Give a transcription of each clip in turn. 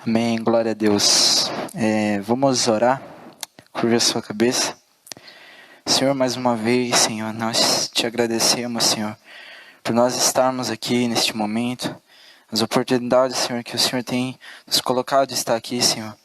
Amém, glória a Deus. Vamos orar, curva a sua cabeça. Senhor, mais uma vez, Senhor, nós te agradecemos, Senhor, por nós estarmos aqui neste momento, as oportunidades, Senhor, que o Senhor tem nos colocado de estar aqui, Senhor.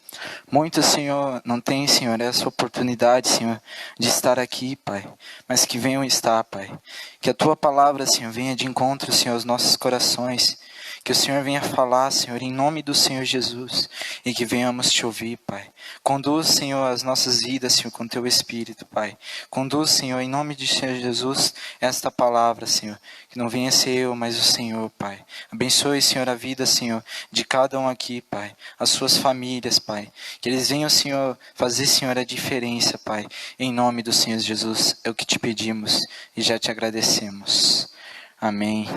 Muitos, Senhor, não têm, Senhor, essa oportunidade, Senhor, de estar aqui, Pai, mas que venham estar, Pai. Que a Tua palavra, Senhor, venha de encontro, Senhor, aos nossos corações. Que o Senhor venha falar, Senhor, em nome do Senhor Jesus, e que venhamos te ouvir, Pai. Conduz, Senhor, as nossas vidas, Senhor, com Teu Espírito, Pai. Conduz, Senhor, em nome do Senhor Jesus, esta palavra, Senhor. Que não venha ser eu, mas o Senhor, Pai. Abençoe, Senhor, a vida, Senhor, de cada um aqui, Pai. As suas famílias, Pai. Que eles venham, Senhor, fazer, Senhor, a diferença, Pai. Em nome do Senhor Jesus, é o que te pedimos e já te agradecemos. Amém.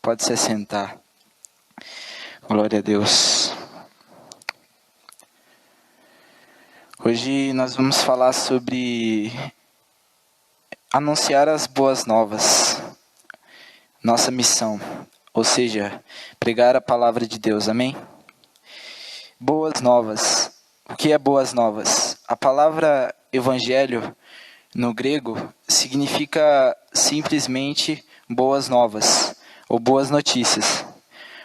Pode se assentar. Glória a Deus. Hoje nós vamos falar sobre anunciar as boas novas. Nossa missão, ou seja, pregar a palavra de Deus, amém? Boas novas. O que é boas novas? A palavra evangelho, no grego, significa simplesmente boas novas, ou boas notícias.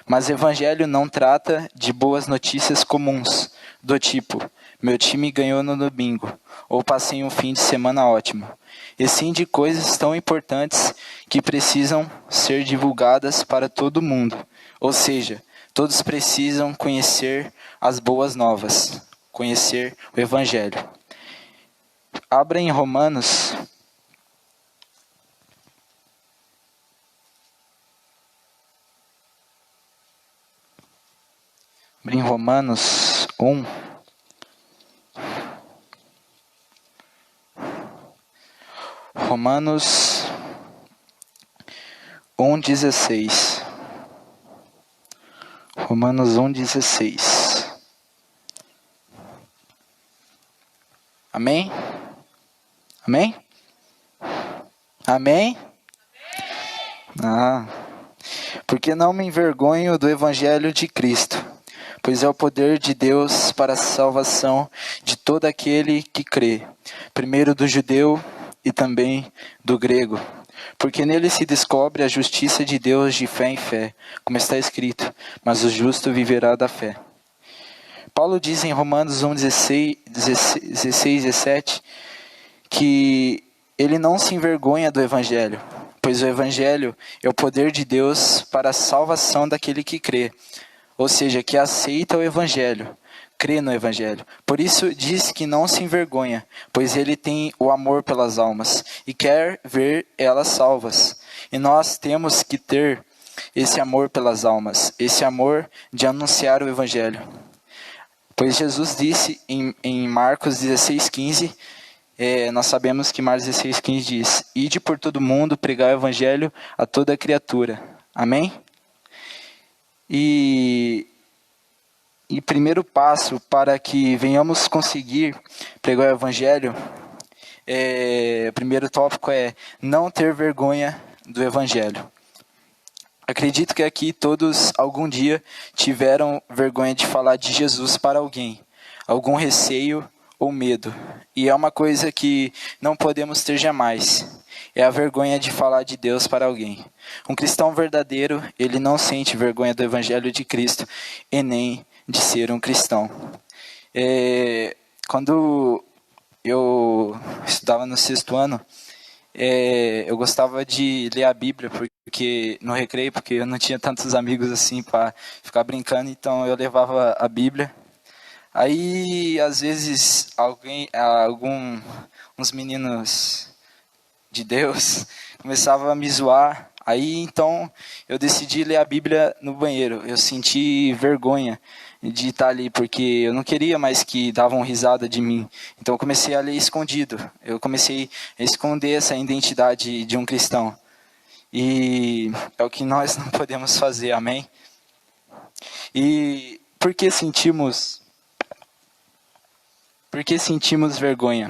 Mas o evangelho não trata de boas notícias comuns, do tipo, meu time ganhou no domingo, ou passei um fim de semana ótimo. E sim de coisas tão importantes que precisam ser divulgadas para todo mundo. Ou seja, todos precisam conhecer as boas novas, conhecer o evangelho. Abra em Romanos. Em Romanos 1. Romanos 1:16. Romanos 1:16. Amém? Amém? Amém? Porque não me envergonho do evangelho de Cristo, pois é o poder de Deus para a salvação de todo aquele que crê, primeiro do judeu e também do grego. Porque nele se descobre a justiça de Deus de fé em fé, como está escrito, mas o justo viverá da fé. Paulo diz em Romanos 1:16-17, que ele não se envergonha do evangelho, pois o evangelho é o poder de Deus para a salvação daquele que crê. Ou seja, que aceita o evangelho, crê no evangelho. Por isso diz que não se envergonha, pois ele tem o amor pelas almas e quer ver elas salvas. E nós temos que ter esse amor pelas almas, esse amor de anunciar o evangelho. Pois Jesus disse em Marcos 16:15, nós sabemos que Marcos 16:15 diz, ide por todo mundo pregar o evangelho a toda criatura. Amém? E primeiro passo para que venhamos conseguir pregar o evangelho, o primeiro tópico é não ter vergonha do evangelho. Acredito que aqui todos algum dia tiveram vergonha de falar de Jesus para alguém, algum receio ou medo. E é uma coisa que não podemos ter jamais. É a vergonha de falar de Deus para alguém. Um cristão verdadeiro, ele não sente vergonha do evangelho de Cristo e nem de ser um cristão. Quando eu estudava no 6º ano, eu gostava de ler a Bíblia no recreio, porque eu não tinha tantos amigos assim para ficar brincando, então eu levava a Bíblia. Aí, às vezes, uns meninos de Deus começavam a me zoar. Aí, então, eu decidi ler a Bíblia no banheiro. Eu senti vergonha de estar ali, porque eu não queria mais que davam risada de mim. Então, eu comecei a ler escondido. Eu comecei a esconder essa identidade de um cristão. E é o que nós não podemos fazer, amém? E por que sentimos vergonha?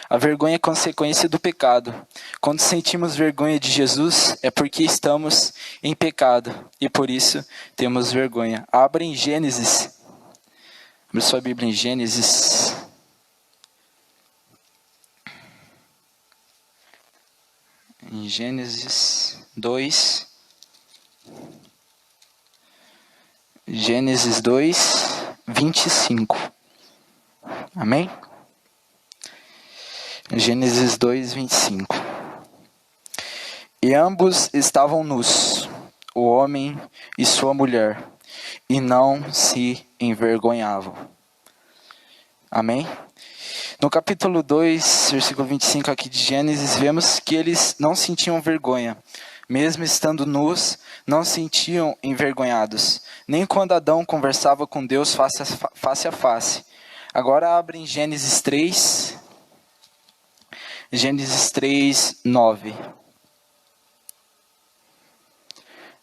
A vergonha é consequência do pecado. Quando sentimos vergonha de Jesus, é porque estamos em pecado. E por isso temos vergonha. Abra em Gênesis Abre sua Bíblia em Gênesis. Em Gênesis 2. Gênesis 2, 25. Amém? Gênesis 2, 25. E ambos estavam nus, o homem e sua mulher, e não se envergonhavam. Amém? No capítulo 2, versículo 25 aqui de Gênesis, vemos que eles não sentiam vergonha. Mesmo estando nus, não se sentiam envergonhados. Nem quando Adão conversava com Deus face a face. Agora abre em Gênesis 3. Gênesis 3, 9.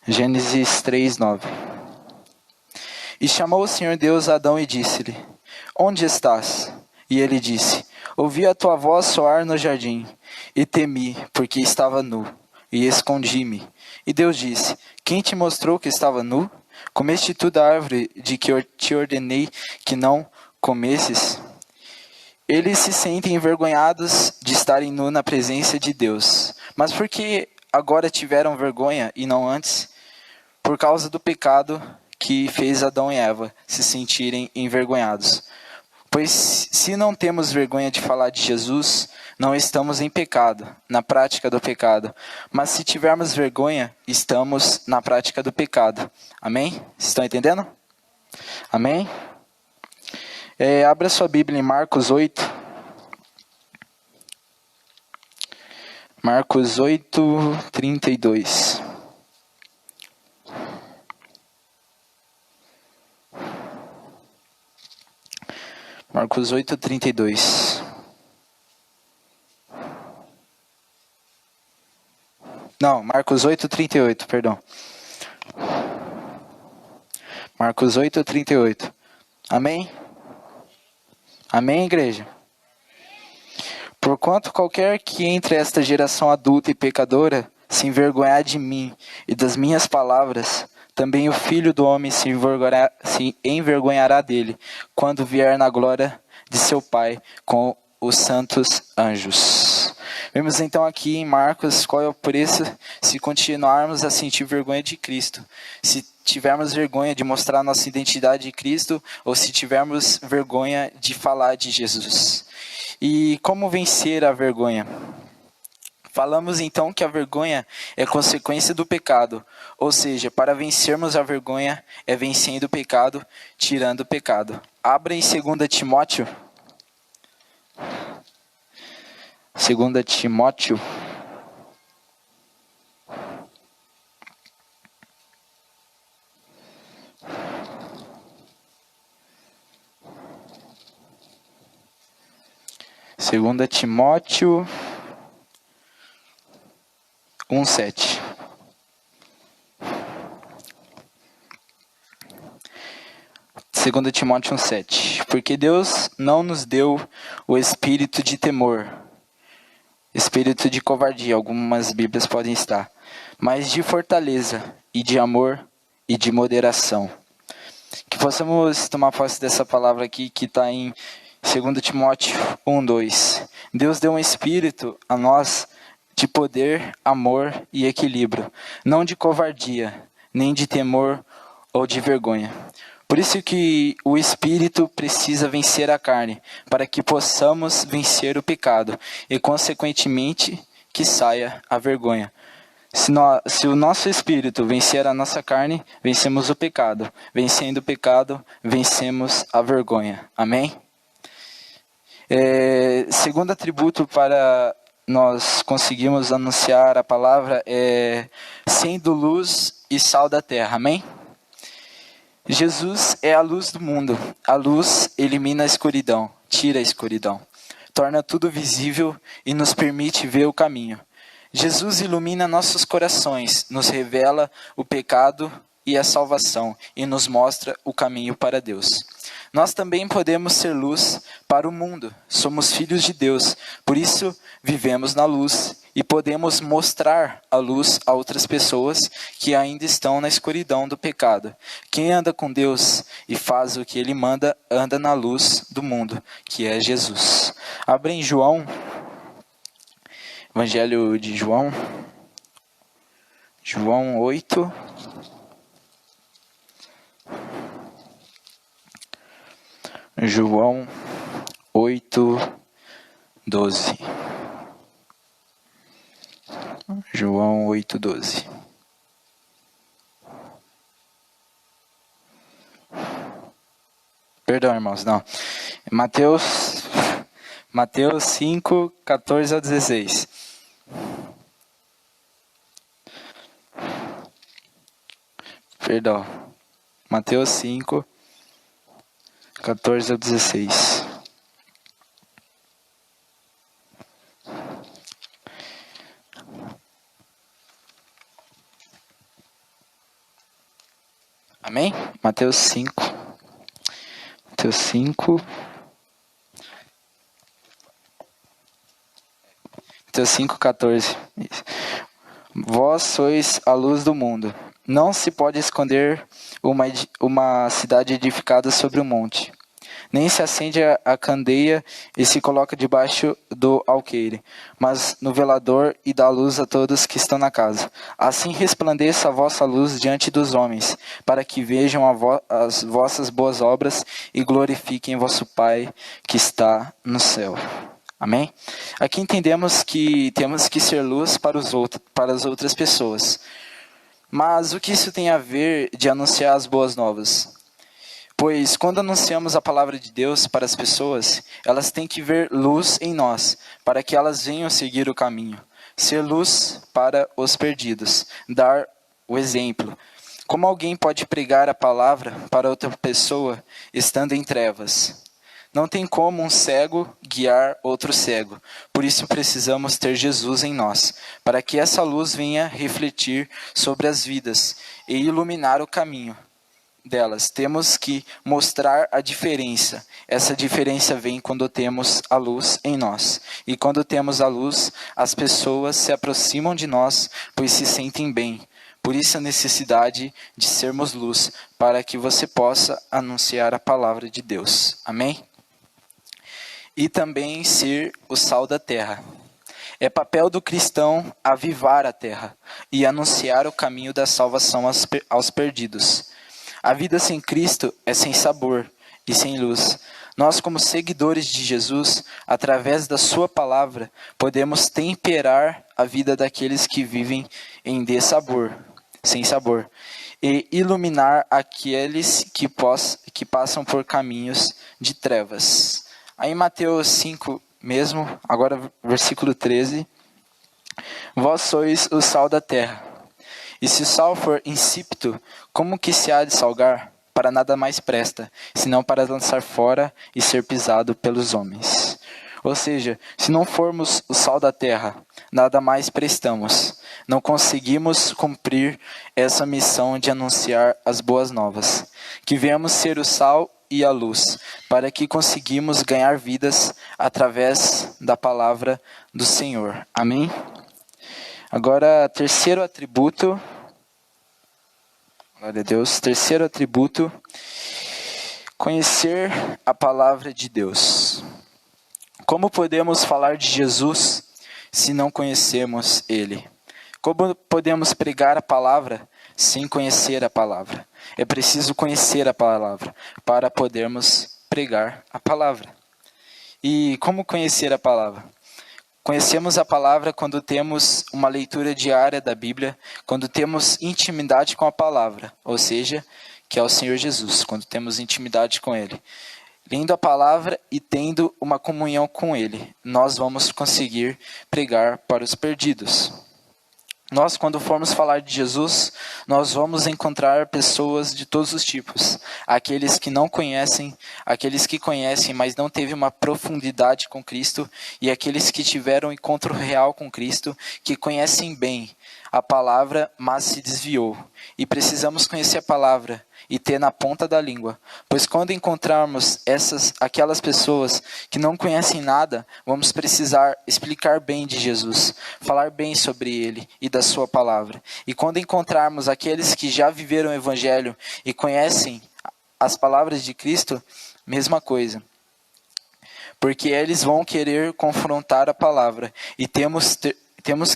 Gênesis 3, 9. E chamou o Senhor Deus a Adão e disse-lhe: Onde estás? E ele disse: Ouvi a tua voz soar no jardim, e temi, porque estava nu, e escondi-me. E Deus disse: Quem te mostrou que estava nu? Comeste tu da árvore de que eu te ordenei que não comesses? Eles se sentem envergonhados de estarem nu na presença de Deus. Mas por que agora tiveram vergonha e não antes? Por causa do pecado que fez Adão e Eva se sentirem envergonhados. Pois se não temos vergonha de falar de Jesus, não estamos em pecado, na prática do pecado. Mas se tivermos vergonha, estamos na prática do pecado. Amém? Vocês estão entendendo? Amém? Abra sua Bíblia em Marcos 8. Marcos 8, 32. Marcos 8, 32. Não, Marcos 8, 38, perdão. Marcos 8, 38. Amém? Amém, igreja? Porquanto qualquer que entre esta geração adulta e pecadora se envergonhar de mim e das minhas palavras, também o Filho do Homem se envergonhará dele, quando vier na glória de seu Pai com os santos anjos. Vemos então aqui em Marcos qual é o preço se continuarmos a sentir vergonha de Cristo. Se tivermos vergonha de mostrar nossa identidade de Cristo, ou se tivermos vergonha de falar de Jesus. E como vencer a vergonha? Falamos então que a vergonha é consequência do pecado, ou seja, para vencermos a vergonha é vencendo o pecado, tirando o pecado. Abra em 2 Timóteo. 2 Timóteo. Segunda Timóteo 1:7. Segunda Timóteo 1:7. Porque Deus não nos deu o espírito de temor, espírito de covardia, algumas Bíblias podem estar, mas de fortaleza e de amor e de moderação. Que possamos tomar posse dessa palavra aqui que está em 2 Timóteo 1:2. Deus deu um espírito a nós de poder, amor e equilíbrio, não de covardia, nem de temor ou de vergonha. Por isso que o espírito precisa vencer a carne, para que possamos vencer o pecado e, consequentemente, que saia a vergonha. Se o nosso espírito vencer a nossa carne, vencemos o pecado. Vencendo o pecado, vencemos a vergonha. Amém? Segundo atributo para nós conseguirmos anunciar a palavra é sendo luz e sal da terra. Amém? Jesus é a luz do mundo. A luz elimina a escuridão, tira a escuridão, torna tudo visível e nos permite ver o caminho. Jesus ilumina nossos corações, nos revela o pecado e a salvação e nos mostra o caminho para Deus. Nós também podemos ser luz para o mundo. Somos filhos de Deus, por isso vivemos na luz e podemos mostrar a luz a outras pessoas que ainda estão na escuridão do pecado. Quem anda com Deus e faz o que Ele manda, anda na luz do mundo, que é Jesus. Abre em João, Evangelho de João, João 8. João 8:12. João 8:12. Perdão, irmãos, não. Mateus 5:14-16. Perdão. Mateus 5:14-16. Amém? Mateus 5:14. Vós sois a luz do mundo. Não se pode esconder uma cidade edificada sobre um monte. Nem se acende a candeia e se coloca debaixo do alqueire, mas no velador e dá luz a todos que estão na casa. Assim resplandeça a vossa luz diante dos homens, para que vejam as vossas boas obras e glorifiquem vosso Pai que está no céu. Amém? Aqui entendemos que temos que ser luz para as outras pessoas. Mas o que isso tem a ver de anunciar as boas novas? Pois quando anunciamos a palavra de Deus para as pessoas, elas têm que ver luz em nós, para que elas venham seguir o caminho. Ser luz para os perdidos, dar o exemplo. Como alguém pode pregar a palavra para outra pessoa estando em trevas? Não tem como um cego guiar outro cego. Por isso precisamos ter Jesus em nós, para que essa luz venha refletir sobre as vidas e iluminar o caminho delas. Temos que mostrar a diferença. Essa diferença vem quando temos a luz em nós. E quando temos a luz, as pessoas se aproximam de nós, pois se sentem bem. Por isso a necessidade de sermos luz, para que você possa anunciar a palavra de Deus. Amém? E também ser o sal da terra. É papel do cristão avivar a terra e anunciar o caminho da salvação aos perdidos. A vida sem Cristo é sem sabor e sem luz. Nós, como seguidores de Jesus, através da sua palavra, podemos temperar a vida daqueles que vivem em sem sabor, e iluminar aqueles que passam por caminhos de trevas. Aí em Mateus 5 mesmo, agora versículo 13, vós sois o sal da terra. E se o sal for insípido, como que se há de salgar? Para nada mais presta, senão para lançar fora e ser pisado pelos homens. Ou seja, se não formos o sal da terra, nada mais prestamos. Não conseguimos cumprir essa missão de anunciar as boas novas. Que viemos ser o sal e a luz, para que conseguimos ganhar vidas através da palavra do Senhor. Amém? Agora, terceiro atributo, glória a Deus, terceiro atributo, conhecer a palavra de Deus. Como podemos falar de Jesus se não conhecemos Ele? Como podemos pregar a palavra sem conhecer a palavra? É preciso conhecer a palavra para podermos pregar a palavra. E como conhecer a palavra? Conhecemos a palavra quando temos uma leitura diária da Bíblia, quando temos intimidade com a palavra, ou seja, que é o Senhor Jesus, quando temos intimidade com Ele. Lendo a palavra e tendo uma comunhão com Ele, nós vamos conseguir pregar para os perdidos. Nós, quando formos falar de Jesus, nós vamos encontrar pessoas de todos os tipos. Aqueles que não conhecem, aqueles que conhecem, mas não teve uma profundidade com Cristo, e aqueles que tiveram um encontro real com Cristo, que conhecem bem a palavra, mas se desviou. E precisamos conhecer a palavra e ter na ponta da língua, pois quando encontrarmos aquelas pessoas que não conhecem nada, vamos precisar explicar bem de Jesus, falar bem sobre ele e da sua palavra. E quando encontrarmos aqueles que já viveram o evangelho e conhecem as palavras de Cristo, mesma coisa. Porque eles vão querer confrontar a palavra e temos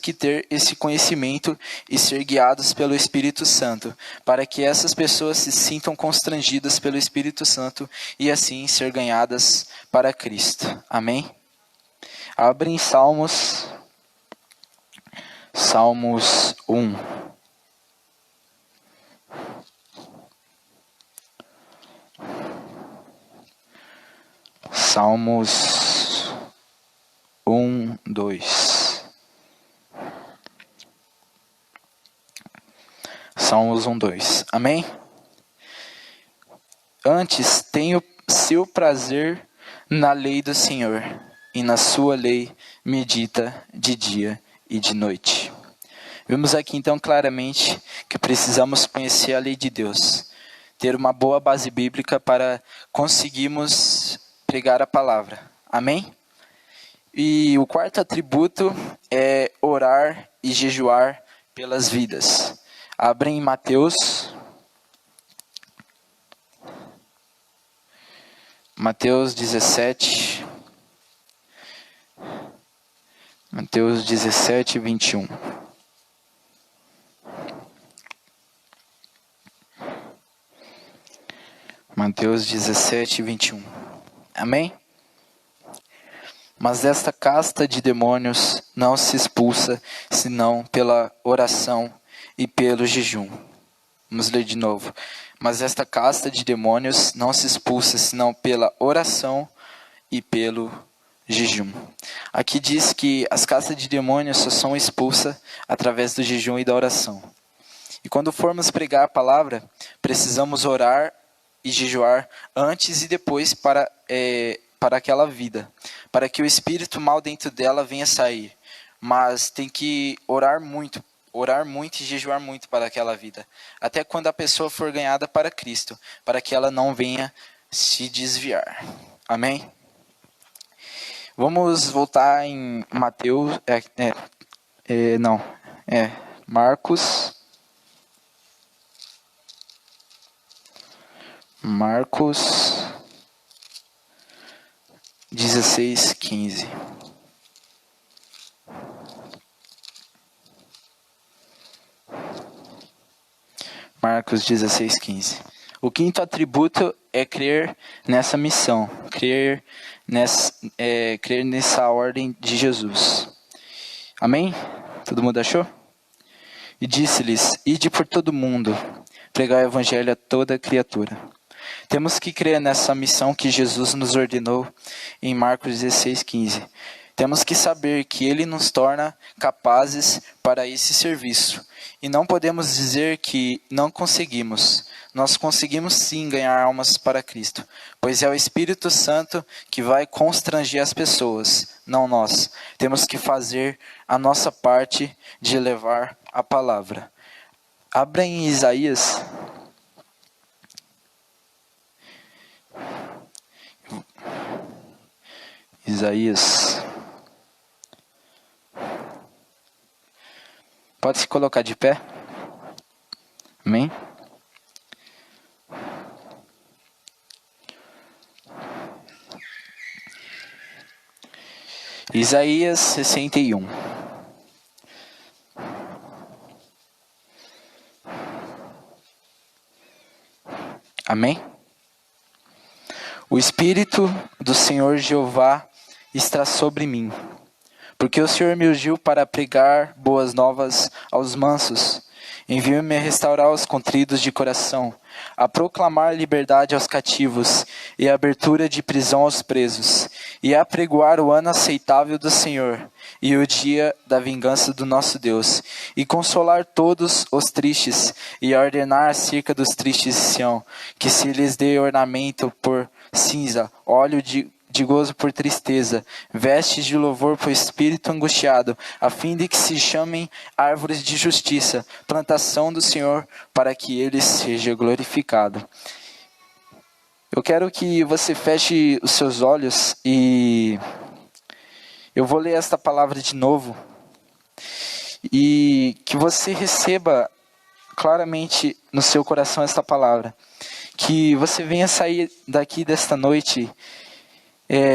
que ter esse conhecimento e ser guiados pelo Espírito Santo, para que essas pessoas se sintam constrangidas pelo Espírito Santo e assim ser ganhadas para Cristo. Amém? Abrem Salmos 1. Salmos 1, 2. Salmos 1, 2. Amém? Antes tenho seu prazer na lei do Senhor, e na sua lei medita de dia e de noite. Vemos aqui então claramente que precisamos conhecer a lei de Deus, ter uma boa base bíblica para conseguirmos pregar a palavra. Amém? E o quarto atributo é orar e jejuar pelas vidas. Abrem Mateus 17. Mateus 17, 21. Mateus 17, 21. Amém? Mas desta casta de demônios não se expulsa, senão pela oração e pelo jejum. Vamos ler de novo. Mas esta casta de demônios não se expulsa, senão pela oração e pelo jejum. Aqui diz que as castas de demônios só são expulsas através do jejum e da oração. E quando formos pregar a palavra, precisamos orar e jejuar antes e depois para aquela vida, para que o espírito mal dentro dela venha sair. Mas tem que orar muito e jejuar muito para aquela vida, até quando a pessoa for ganhada para Cristo, para que ela não venha se desviar. Amém? Vamos voltar em Mateus, Marcos 16, 15. Marcos 16, 15. O quinto atributo é crer nessa missão, crer nessa ordem de Jesus. Amém? Todo mundo achou? E disse-lhes: ide por todo mundo, pregar o evangelho a toda criatura. Temos que crer nessa missão que Jesus nos ordenou em Marcos 16, 15. Temos que saber que Ele nos torna capazes para esse serviço. E não podemos dizer que não conseguimos. Nós conseguimos sim ganhar almas para Cristo, pois é o Espírito Santo que vai constranger as pessoas, não nós. Temos que fazer a nossa parte de levar a palavra. Abra em Isaías. Pode se colocar de pé? Amém? Isaías 61. Amém? O Espírito do Senhor Jeová está sobre mim, porque o Senhor me ungiu para pregar boas novas aos mansos, enviou-me a restaurar os contritos de coração, a proclamar liberdade aos cativos e a abertura de prisão aos presos, e a apregoar o ano aceitável do Senhor e o dia da vingança do nosso Deus, e consolar todos os tristes, e a ordenar acerca dos tristes de Sião, que se lhes dê ornamento por cinza, óleo de de gozo por tristeza, vestes de louvor por espírito angustiado, a fim de que se chamem árvores de justiça, plantação do Senhor, para que Ele seja glorificado. Eu quero que você feche os seus olhos e eu vou ler esta palavra de novo. E que você receba claramente no seu coração esta palavra. Que você venha sair daqui desta noite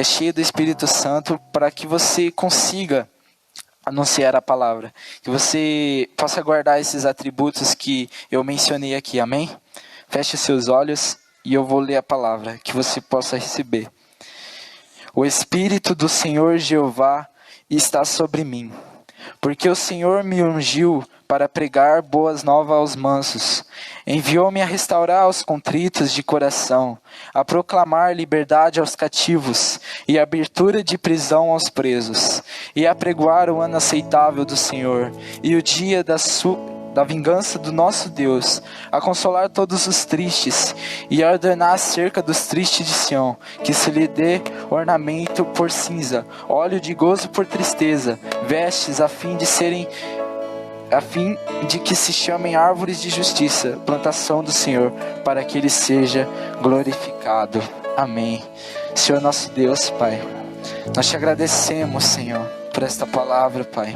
cheio do Espírito Santo, para que você consiga anunciar a palavra. Que você possa guardar esses atributos que eu mencionei aqui, amém? Feche seus olhos e eu vou ler a palavra, que você possa receber. O Espírito do Senhor Jeová está sobre mim, porque o Senhor me ungiu para pregar boas novas aos mansos. Enviou-me a restaurar os contritos de coração, a proclamar liberdade aos cativos e abertura de prisão aos presos, e a pregoar o ano aceitável do Senhor e o dia da vingança do nosso Deus, a consolar todos os tristes e a ordenar acerca dos tristes de Sião, que se lhe dê ornamento por cinza, óleo de gozo por tristeza, vestes a fim de que se chamem árvores de justiça, plantação do Senhor, para que Ele seja glorificado. Amém. Senhor nosso Deus, Pai, nós te agradecemos, Senhor, por esta palavra, Pai.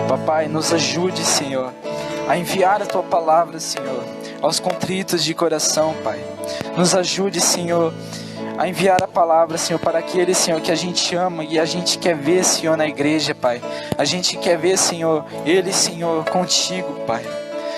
Papai, nos ajude, Senhor, a enviar a Tua palavra, Senhor, aos contritos de coração, Pai. Nos ajude, Senhor, a enviar a palavra, Senhor, para aquele, Senhor, que a gente ama e a gente quer ver, Senhor, na igreja, Pai. A gente quer ver, Senhor, Ele, Senhor, contigo, Pai.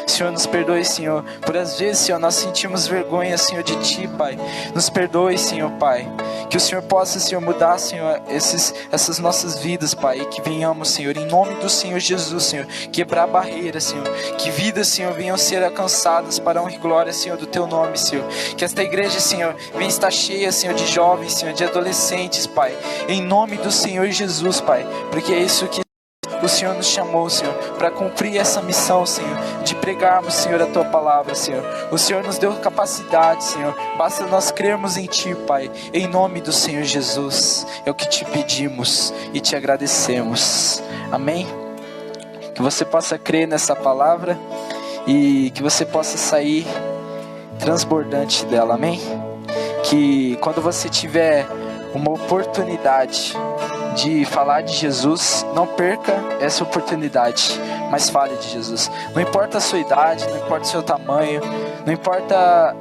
Senhor, nos perdoe, Senhor, por às vezes, Senhor, nós sentimos vergonha, Senhor, de Ti, Pai. Nos perdoe, Senhor, Pai. Que o Senhor possa, Senhor, mudar, Senhor, essas nossas vidas, Pai. E que venhamos, Senhor, em nome do Senhor Jesus, Senhor, quebrar barreiras, Senhor. Que vidas, Senhor, venham ser alcançadas para a honra e glória, Senhor, do Teu nome, Senhor. Que esta igreja, Senhor, venha estar cheia, Senhor, de jovens, Senhor, de adolescentes, Pai. Em nome do Senhor Jesus, Pai. Porque é isso que o Senhor nos chamou, Senhor, para cumprir essa missão, Senhor, de pregarmos, Senhor, a Tua palavra, Senhor. O Senhor nos deu capacidade, Senhor. Basta nós crermos em Ti, Pai. Em nome do Senhor Jesus, é o que Te pedimos e Te agradecemos. Amém? Que você possa crer nessa palavra e que você possa sair transbordante dela, amém? Que quando você tiver uma oportunidade de falar de Jesus, não perca essa oportunidade, mas fale de Jesus. Não importa a sua idade, não importa o seu tamanho, não importa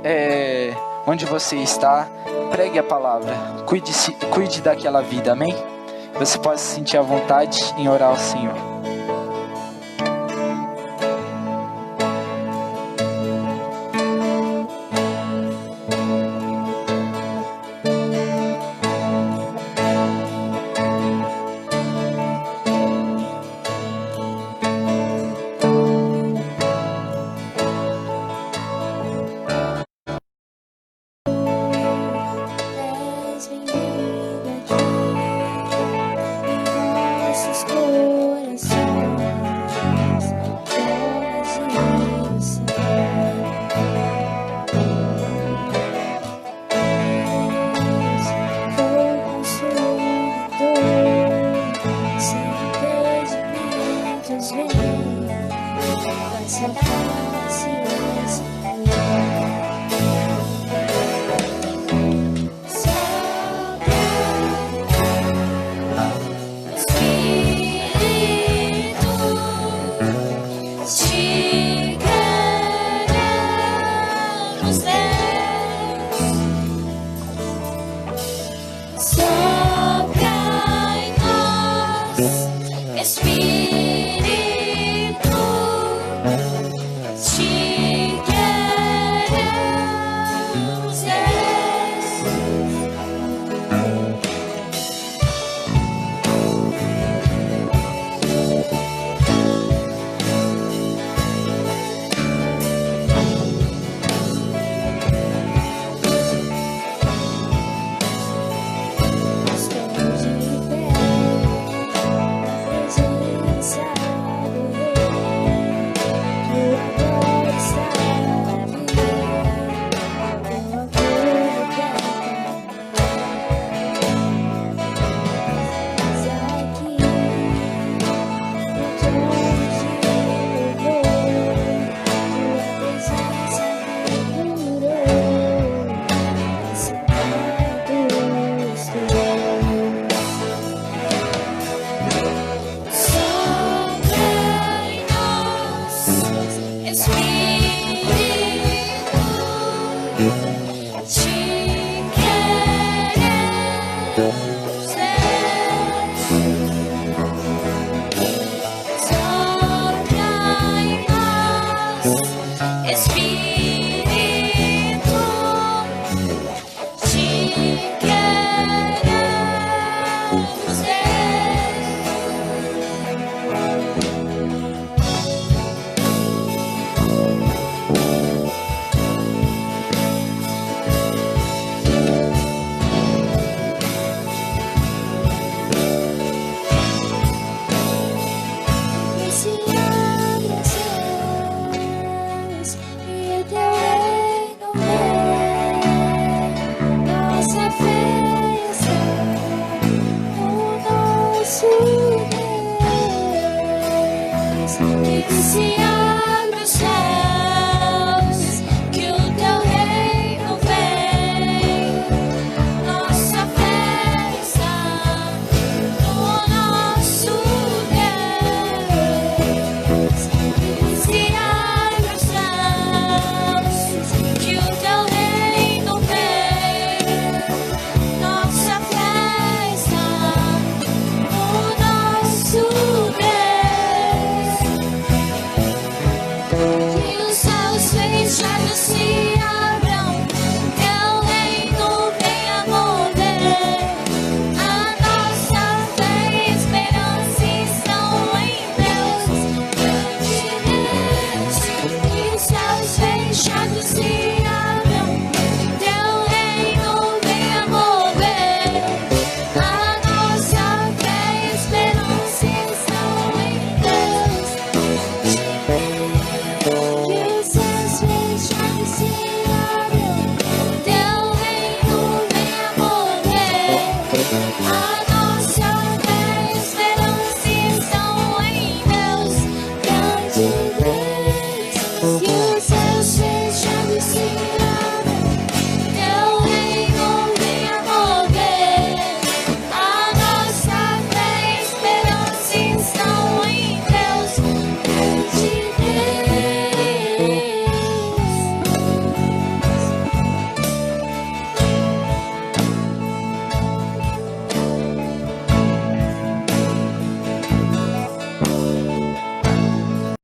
onde você está, pregue a palavra, cuide daquela vida, amém? Você pode se sentir à vontade em orar ao Senhor. You